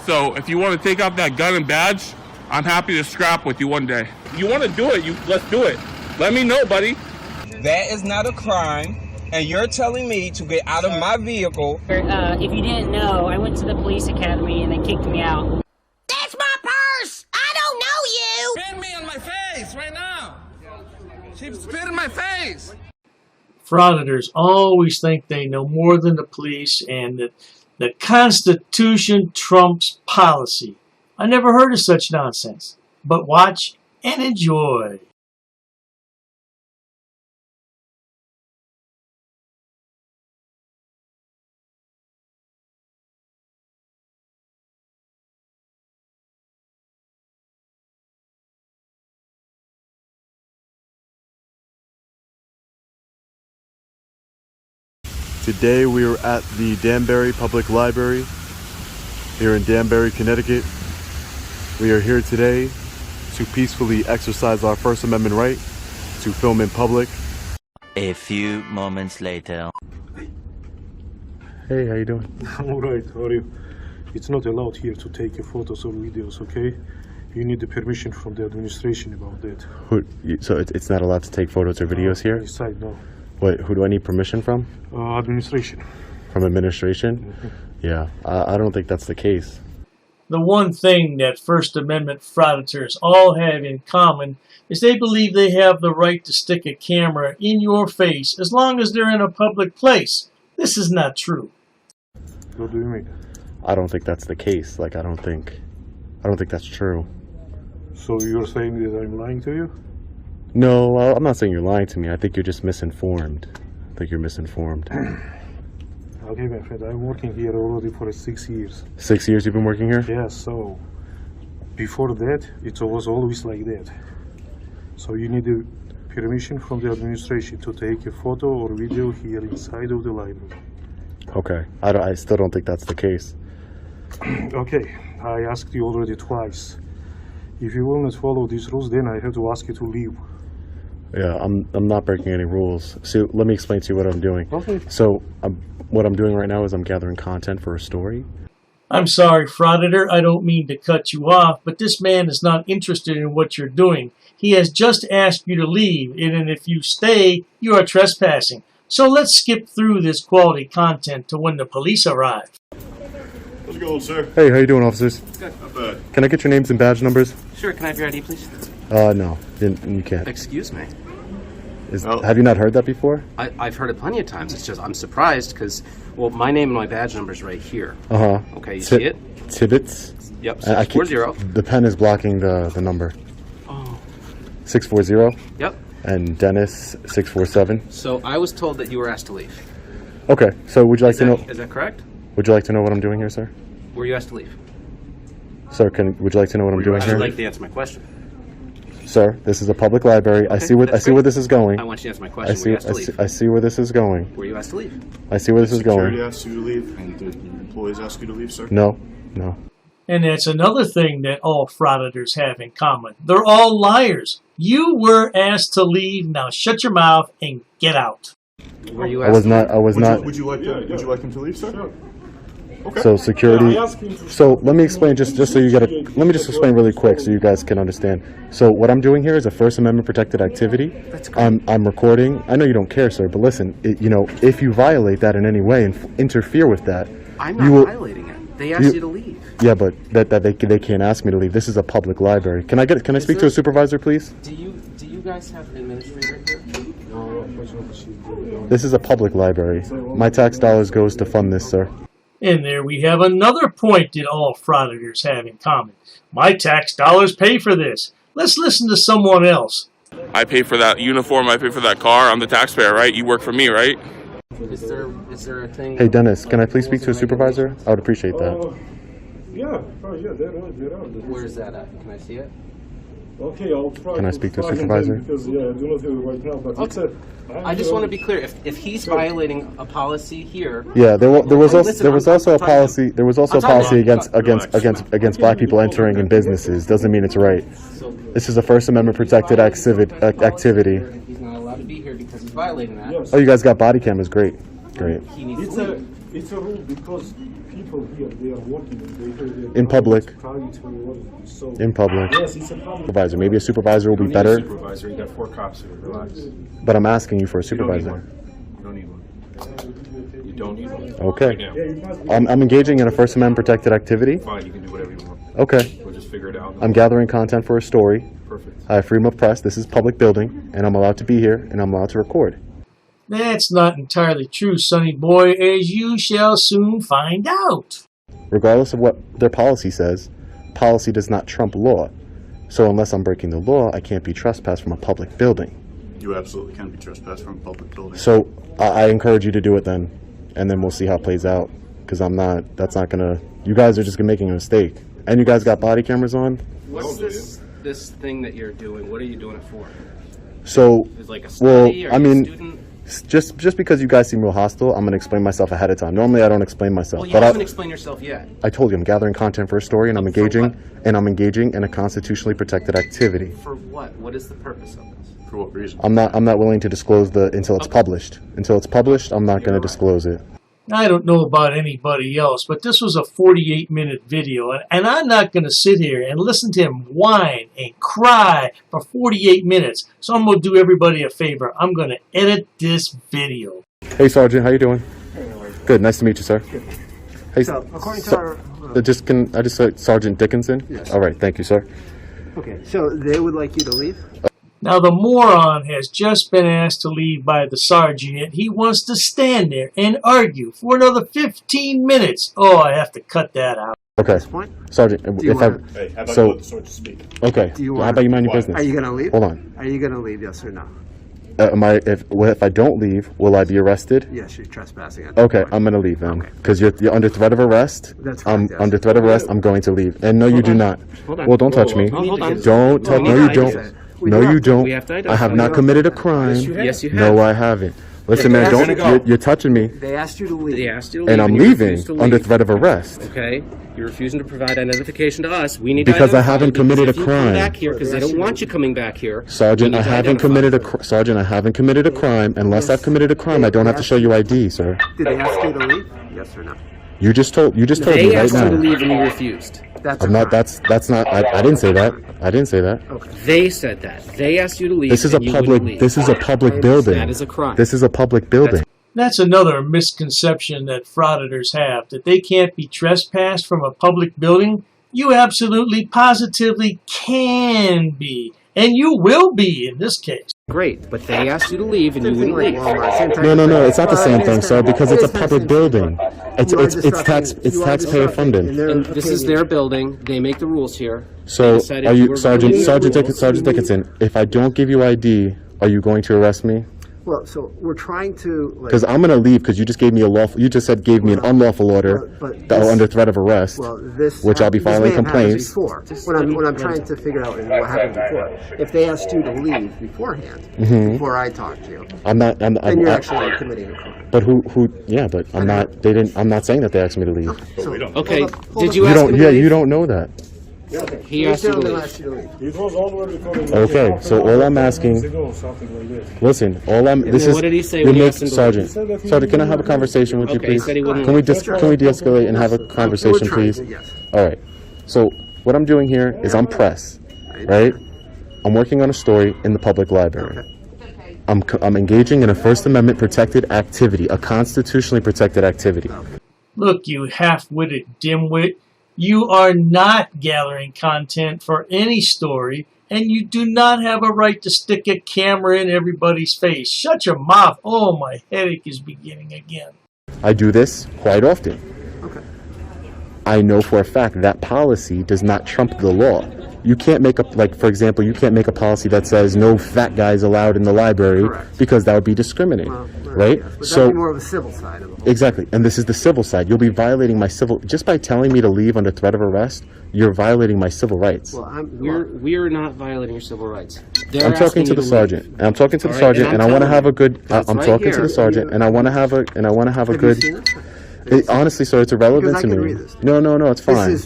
So if you want to take out that gun and badge, I'm happy to scrap with you one day. You want to do it, let's do it. Let me know, buddy. That is not a crime, and you're telling me to get out of my vehicle. If you didn't know, I went to the police academy and they kicked me out. That's my purse! I don't know you! Spit me on my face right now! She spit in my face! Frauditors always think they know more than the police and that the Constitution trumps policy. I never heard of such nonsense. But watch and enjoy. Today we are at the Danbury Public Library here in Danbury, Connecticut. We are here today to peacefully exercise our First Amendment right to film in public. A few moments later. Hey, how you doing? I'm alright, how are you? It's not allowed here to take photos or videos, okay? You need the permission from the administration about that. So it's not allowed to take photos or videos here? Inside, no. Wait, who do I need permission from? Administration. From administration? Yeah, I don't think that's the case. The one thing that First Amendment frauditors all have in common is they believe they have the right to stick a camera in your face as long as they're in a public place. This is not true. What do you mean? I don't think that's the case. Like, I don't think that's true. So you're saying that I'm lying to you? No, I'm not saying you're lying to me. I think you're just misinformed. I think you're misinformed. Okay, my friend, I'm working here already for 6 years. 6 years you've been working here? Yes, so before that, it was always like that. So you need the permission from the administration to take a photo or video here inside of the library. Okay, I still don't think that's the case. Okay, I asked you already twice. If you will not follow these rules, then I have to ask you to leave. Yeah, I'm not breaking any rules. So let me explain to you what I'm doing. Okay. So what I'm doing right now is I'm gathering content for a story. I'm sorry, Frauditor, I don't mean to cut you off, but this man is not interested in what you're doing. He has just asked you to leave, and if you stay, you are trespassing. So let's skip through this quality content to when the police arrive. How's it going, sir? Hey, how you doing, officers? Good. Not bad. Can I get your names and badge numbers? Sure, can I have your ID, please? No, you can't. Excuse me. Have you not heard that before? I've heard it plenty of times. It's just I'm surprised because, well, my name and my badge number's right here. Uh-huh. Okay, you see it? Tibbets? Yep, 640. The pen is blocking the number. Oh. 640? Yep. And Dennis, 647. So I was told that you were asked to leave. Okay, so would you like to know... Is that correct? Would you like to know what I'm doing here, sir? Were you asked to leave? Sir, would you like to know what I'm doing here? I'd like to answer my question. Sir, this is a public library. Okay, I see where this is going. I want you to answer my question. Were you asked to leave? I see where this is going. Were you asked to leave? I see where this is going. Security asked you to leave, and did your employees ask you to leave, sir? No. And that's another thing that all frauditors have in common. They're all liars. You were asked to leave. Now shut your mouth and get out. Were you asked I was not. Would you like him to leave, sir? Sure. Okay. So security. So let me explain just so you get let me just explain really quick so you guys can understand. So what I'm doing here is a First Amendment protected activity. That's great. I'm recording. I know you don't care, sir, but listen, if you violate that in any way and interfere with that, I'm not violating it. They asked you to leave. Yeah, but that they can't ask me to leave. This is a public library. Can I speak to a supervisor, please? Do you guys have an administrator here? This is a public library. My tax dollars goes to fund this, sir. And there we have another point that all frauditors have in common. My tax dollars pay for this. Let's listen to someone else. I pay for that uniform, I pay for that car, I'm the taxpayer, right? You work for me, right? Is there a thing? Hey, Dennis, can I please speak to a supervisor? I would appreciate that. Yeah, there are. Where is that at? Can I see it? Okay, I'll try. Can I speak to a supervisor? Because, I do not have it right now, but okay. I just want to be clear. If he's violating a policy here, yeah, there was also a policy against black people entering in businesses. Doesn't mean it's right. This is a First Amendment protected activity. He's not allowed to be here because violating that. Yes. Oh, you guys got body cameras. Great. He needs to leave. It's a rule because people here, they are working. In public. So, In public. yes, it's a public. Supervisor. Maybe a supervisor will be better. Supervisor, you got 4 cops here. Relax. But I'm asking you for a You don't need supervisor. one. You don't need one. You don't need one. Okay. Right now. I'm engaging in a First Amendment protected activity. Fine, you can do whatever you want. Okay. We'll just figure it out. I'm gathering content for a story. Perfect. I have freedom of press. This is public building, and I'm allowed to be here, and I'm allowed to record. That's not entirely true, sonny boy, as you shall soon find out. Regardless of what their policy says, policy does not trump law. So unless I'm breaking the law, I can't be trespassed from a public building. You absolutely can be trespassed from a public building. So I encourage you to do it then, and then we'll see how it plays out. Because that's not gonna, you guys are just making a mistake. And you guys got body cameras on? What's this thing that you're doing? What are you doing it for? So, Is it like a well, study? Are I you a mean, student? just because you guys seem real hostile, I'm gonna explain myself ahead of time. Normally I don't explain myself. Well, you but haven't explained yourself yet. I told you I'm gathering content for a story, and I'm engaging, in a constitutionally protected activity. For what? What is the purpose of this? For what reason? I'm not willing to disclose until it's published. Until it's published, I'm not going to disclose it. I don't know about anybody else, but this was a 48-minute video, and I'm not going to sit here and listen to him whine and cry for 48 minutes. So I'm going to do everybody a favor. I'm going to edit this video. Hey, Sergeant, how you doing? Good, nice to meet you, sir. Hey, So, according to our... I just said Sergeant Dickinson? Yes. All right, thank you, sir. Okay, so they would like you to leave? Now, the moron has just been asked to leave by the sergeant. He wants to stand there and argue for another 15 minutes. Oh, I have to cut that out. Okay, Sergeant, Hey, how about you let the sergeant speak? Okay, how about you mind your business? Are you going to leave? Hold on. Are you going to leave, yes or no? If I don't leave, will I be arrested? Yes, you're trespassing. Okay, I'm going to leave then. Because you're under threat of arrest. That's I'm correct, yes. under threat of arrest. I'm going to leave. And no, you do not. Well, don't touch me. Hold on. Don't touch. No, you don't. No, you don't. We have to identify I have not committed a crime. Yes, you have. No, I haven't. Listen, man, you're touching me. They asked you to leave. They asked you to leave. And I'm you leaving refused to under leave. threat of arrest. Okay, you're refusing to provide identification to us. We need to Because I identify haven't you, committed because a if you come crime. back here because they don't want you coming back here. Sergeant, we I need to haven't identify. Sergeant, I haven't committed a crime. Unless I've committed a crime, I don't have to show you ID, sir. Did they ask you to leave? Yes or no? You just told me They right asked you to now. leave and you refused. That's I'm not. That's not. I didn't say that. I didn't say that. They said that. They asked you to leave. This is a and you public. wouldn't leave. This is a public building. That is a crime. This is a public building. That's another misconception that frauditors have, that they can't be trespassed from a public building. You absolutely, positively can be. And you will be in this case. Great, but they asked you to leave and you wouldn't leave. No. It's not the same thing, sir. Because it's a public building. It's taxpayer funded. And this is their building. They make the rules here. So, They are decided you were Sergeant gonna- Dickinson? If I don't give you ID, are you going to arrest me? Well, so we're trying to... Because I'm going to leave because you just gave me gave me an unlawful order that are under threat of arrest, which I'll be filing complaints. Before. When I'm trying to figure out what happened before. If they asked you to leave beforehand, before I talked to you, then you're actually committing a crime. But yeah, but I'm not, I'm not saying that they asked me to leave. Okay, did you ask him to leave? Yeah, you don't know that. He asked you to leave. Okay, so all I'm asking, listen, what did he say when you asked him to leave? Sergeant, can I have a conversation with you, Okay, he please? said he wouldn't Can we leave. de-escalate and have a conversation, please? All right. So what I'm doing here is I'm press, right? I'm working on a story in the public library. I'm engaging in a First Amendment protected activity, a constitutionally protected activity. Look, you half-witted dimwit. You are not gathering content for any story, and you do not have a right to stick a camera in everybody's face. Shut your mouth. Oh, my headache is beginning again. I do this quite often. I know for a fact that policy does not trump the law. You can't make for example, you can't make a policy that says no fat guys allowed in the library because that would be discriminating, right? But that'd be more of a civil side of the whole. Exactly, and this is the civil side. You'll be violating my civil, just by telling me to leave under threat of arrest, you're violating my civil rights. Well, We're not violating your civil rights. I'm talking to the sergeant, and I'm talking to the sergeant, and I want to have a good, I'm talking to the sergeant, and I want to have a good, honestly, sir, it's irrelevant to me. No, it's fine. This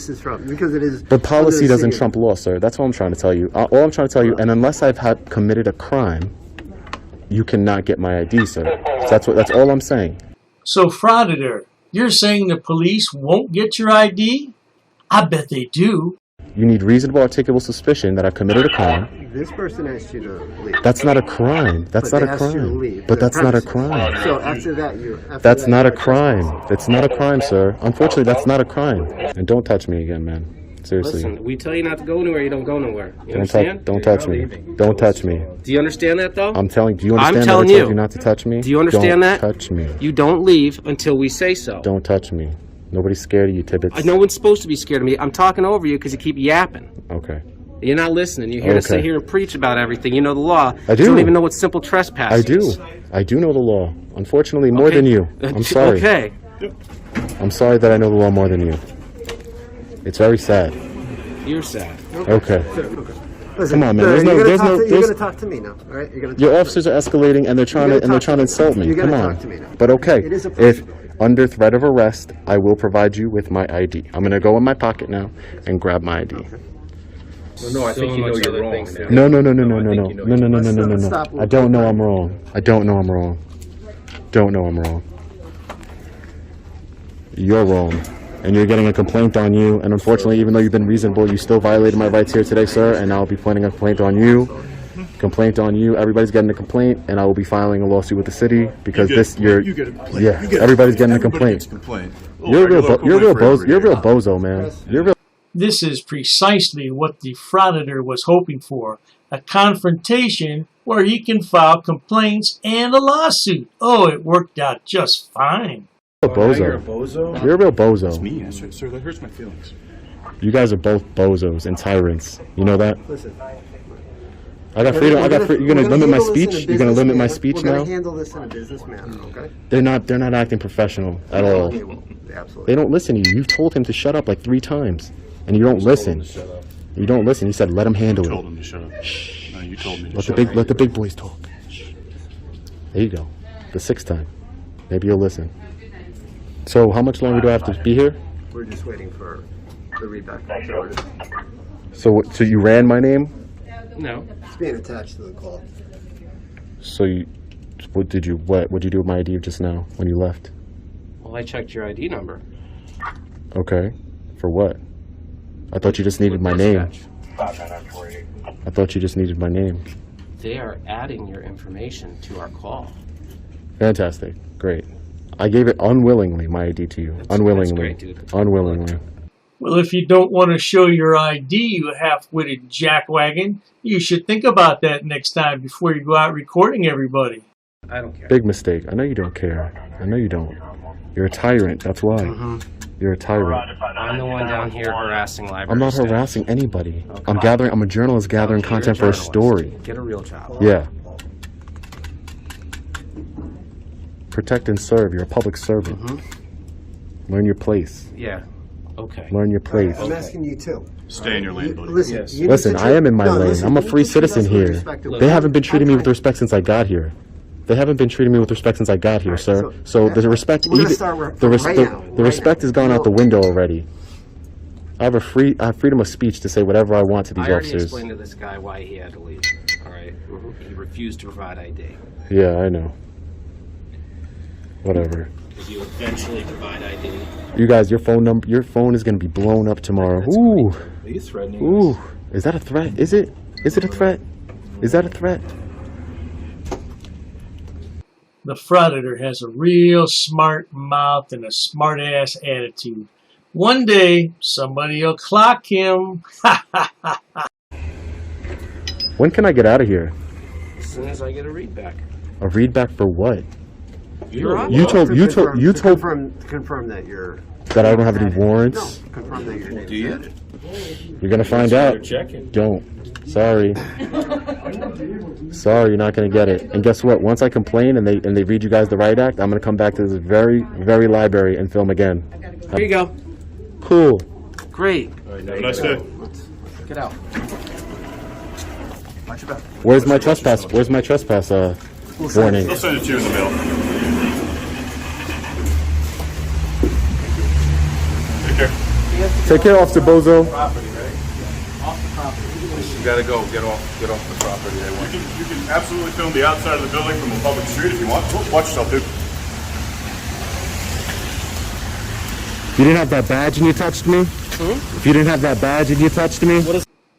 is from, because it is... But policy doesn't trump law, sir. That's all I'm trying to tell you. All I'm trying to tell you, and unless I've committed a crime, you cannot get my ID, sir. So that's all I'm saying. So, Frauditor, You're saying the police won't get your ID? I bet they do. You need reasonable articulable suspicion that I've committed a crime. This person asked you to leave. That's not a crime. That's not a crime. But that's not a crime. So after that, That's not a crime. It's not a crime, sir. Unfortunately, that's not a crime. And don't touch me again, man. Seriously. Listen, we tell you not to go anywhere, you don't go nowhere. You understand? Don't touch me. Don't touch me. Do you understand that, though? I'm telling. Do you understand I'm telling that I told you. you not to touch me? Do you understand that? Don't touch me. You don't leave until we say so. Don't touch me. Nobody's scared of you, Tibbets. No one's supposed to be scared of me. I'm talking over you because you keep yapping. Okay. You're not listening. You're here to sit here and preach about everything. You know the law. I do. You don't even know what simple trespass I is. do. I do know the law. Unfortunately, more than you. I'm sorry. Okay. I'm sorry that I know the law more than you. It's very sad. You're sad. Okay. Listen, Come on, man. you're gonna talk to me now, all right? Your officers are escalating, and they're trying to insult me. Come on. Talk to me now. But okay, It is a if under threat of arrest, I will provide you with my ID. I'm gonna go in my pocket now and grab my ID. Well, no, I think you know you're wrong. No. I don't know I'm wrong. I don't know I'm wrong. Don't know I'm wrong. You're wrong. And you're getting a complaint on you. And unfortunately, even though you've been reasonable, you still violated my rights here today, sir. And I'll be pointing a complaint on you. Complaint on you. Everybody's getting a complaint, and I will be filing a lawsuit with the city because everybody's getting a complaint. You're a real bozo, man. You're real. This is precisely what the Frauditor was hoping for. A confrontation where he can file complaints and a lawsuit. Oh, it worked out just fine. You're a bozo. You're a real bozo. It's me, sir. That hurts my feelings. You guys are both bozos and tyrants. You know that? Listen. I got freedom. You're gonna limit my speech. You're gonna limit my speech now. We're gonna handle this in a business manner, okay? They're not acting professional at all. They will. Absolutely. They don't listen to you. You've told him to shut up like 3 times, and you don't listen. You don't listen. You said let him handle it. You told him to shut up. Shh. No, you told me to Let the big boys talk. There you go. The 6th time. Maybe you'll listen. So how much longer do I have to be here? We're just waiting for the readback. So you ran my name? No. It's being attached to the call. So what did you do with my ID just now when you left? Well, I checked your ID number. Okay. For what? I thought you just needed my name. I thought you just needed my name. They are adding your information to our call. Fantastic. Great. I gave it unwillingly, my ID to you. Unwillingly. That's great, dude. Unwillingly. Well, if you don't want to show your ID, you half-witted jackwagon, you should think about that next time before you go out recording everybody. I don't care. Big mistake. I know you don't care. I know you don't. You're a tyrant. That's why. You're a tyrant. I'm the one down here harassing library. I'm not staff. harassing anybody. Okay. I'm a journalist gathering content for a story. Get a real job. Yeah. Protect and serve. You're a public servant. Learn your place. Yeah. Okay. Learn your place. I'm asking you too. Stay in your lane, buddy. Listen, I am in my lane. I'm a free citizen here. They haven't been treating me with respect since I got here. They haven't been treating me with respect since I got here, sir. So the respect, the respect has gone out the window already. I have freedom of speech to say whatever I want to these I already officers. explained to this guy why he had to leave. All right. He refused to provide ID. Yeah, I know. Whatever. Because you eventually provide ID. You guys, your phone is gonna be blown up tomorrow. Ooh. Are you threatening Ooh. us? Is that a threat? Is it? Is it a threat? Is that a threat? The Frauditor has a real smart mouth and a smart-ass attitude. One day, somebody will clock him. When can I get out of here? As soon as I get a readback. A readback for what? You're on. You told Confirm that you're. that I don't have any warrants. No, confirm that you're. Do you? You're gonna find out. Checking. Don't. Sorry. Sorry, you're not gonna get it. And guess what? Once I complain and they read you guys the riot act, I'm gonna come back to this very, very library and film again. Here you go. Cool. Great. All right, have a nice day. Get out. Where's my trespass? Where's my trespass warning? They'll send it to you in the mail. Take care. Take care, Officer Bozo. You gotta go. Get off the property. They want you. You can absolutely film the outside of the building from a public street if you want. Watch yourself, dude. If you didn't have that badge and you touched me? If you didn't have that badge and you touched me?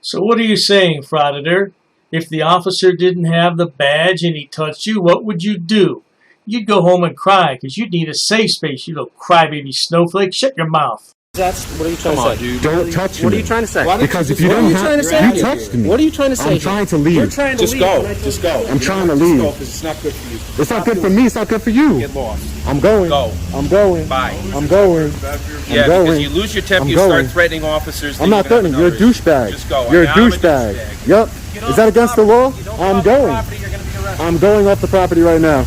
So what are you saying, Frauditor? If the officer didn't have the badge and he touched you, what would you do? You'd go home and cry because you'd need a safe space, you little crybaby snowflake. Shut your mouth. What are you trying to say? Dude. Don't touch me. What are you trying to say? Because if you don't have, you touched me. What are you trying to say? I'm trying to leave. You're trying to Just leave. go. Just go. I'm trying to leave. It's not good for you. It's not good for me. It's not good for you. Get lost. I'm going. Go. I'm going. Bye. I'm going. Yeah, going. because you lose your temper, I'm you going. start threatening officers. I'm not threatening. You're a douchebag. Just go. You're a I'm douchebag. Yep. Is that against the law? I'm going. I'm going off the property right now.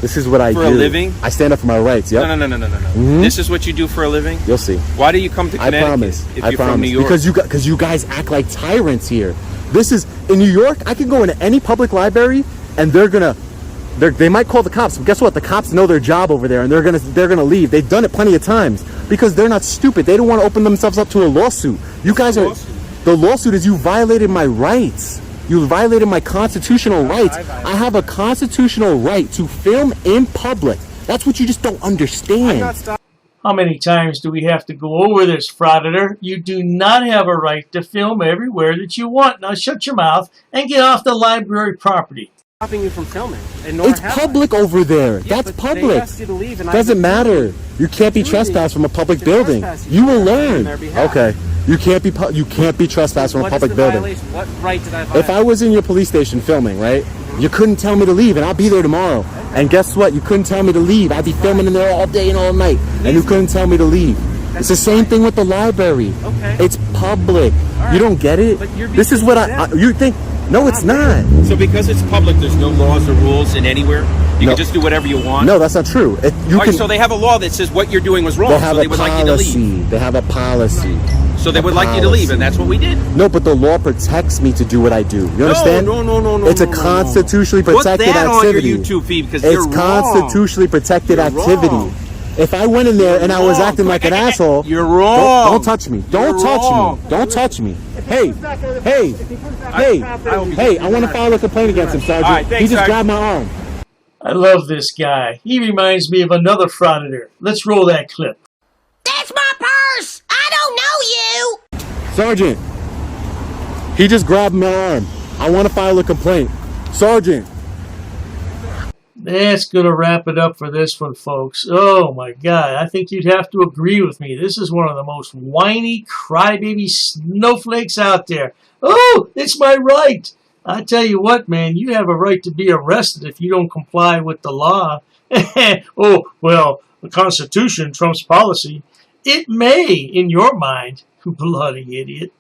This is what I do. For a living? I stand up for my rights. Yep. No. This is what you do for a living? You'll see. Why do you come to Connecticut I promise. if I you're promise. from New York? Because you guys act like tyrants here. This is in New York. I can go into any public library and they might call the cops. But guess what? The cops know their job over there and they're gonna leave. They've done it plenty of times because they're not stupid. They don't want to open themselves up to a lawsuit. You guys are. The lawsuit is you violated my rights. You violated my constitutional rights. I have a constitutional right to film in public. That's what you just don't understand. How many times do we have to go over this, Frauditor? You do not have a right to film everywhere that you want. Now shut your mouth and get off the library property. Stopping you from filming. It's public over there. Yeah, that's but public. they asked you to leave and Doesn't matter. You can't be trespassed from a public building. You will learn. Okay. You can't be trespassed from a public building. What right did I violate? If I was in your police station filming, right? You couldn't tell me to leave, and I'll be there tomorrow. And guess what? You couldn't tell me to leave. I'd be filming in there all day and all night, and you couldn't tell me to leave. It's the same thing with the library. Okay. It's public. You don't get it? This is what you think. No, it's not. So because it's public, there's no laws or rules in anywhere? You can just do whatever you want? No, that's not true. So they have a law that says what you're doing was wrong, so they would like you to leave. They have a policy. So they would like you to leave, and that's what we did. No, but the law protects me to do what I do. You understand? No. It's a constitutionally protected activity. Put that on your YouTube feed because it's you're constitutionally protected activity. Wrong. If I went in there and I was acting like an asshole, you're wrong. Don't touch me. Don't touch me. Don't touch me. Hey, I want to file a complaint against him, Sergeant. Right, thanks, he just grabbed my arm. I love this guy. He reminds me of another Frauditor. Let's roll that clip. That's my purse! I don't know you! Sergeant, he just grabbed my arm. I want to file a complaint. Sergeant. That's going to wrap it up for this one, folks. Oh, my God. I think you'd have to agree with me. This is one of the most whiny, crybaby snowflakes out there. Oh, it's my right. I tell you what, man, you have a right to be arrested if you don't comply with the law. Oh, well, the Constitution trumps policy. It may, in your mind, bloody idiot.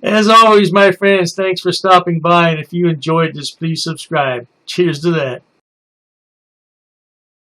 As always, my friends, thanks for stopping by, and if you enjoyed this, please subscribe. Cheers to that.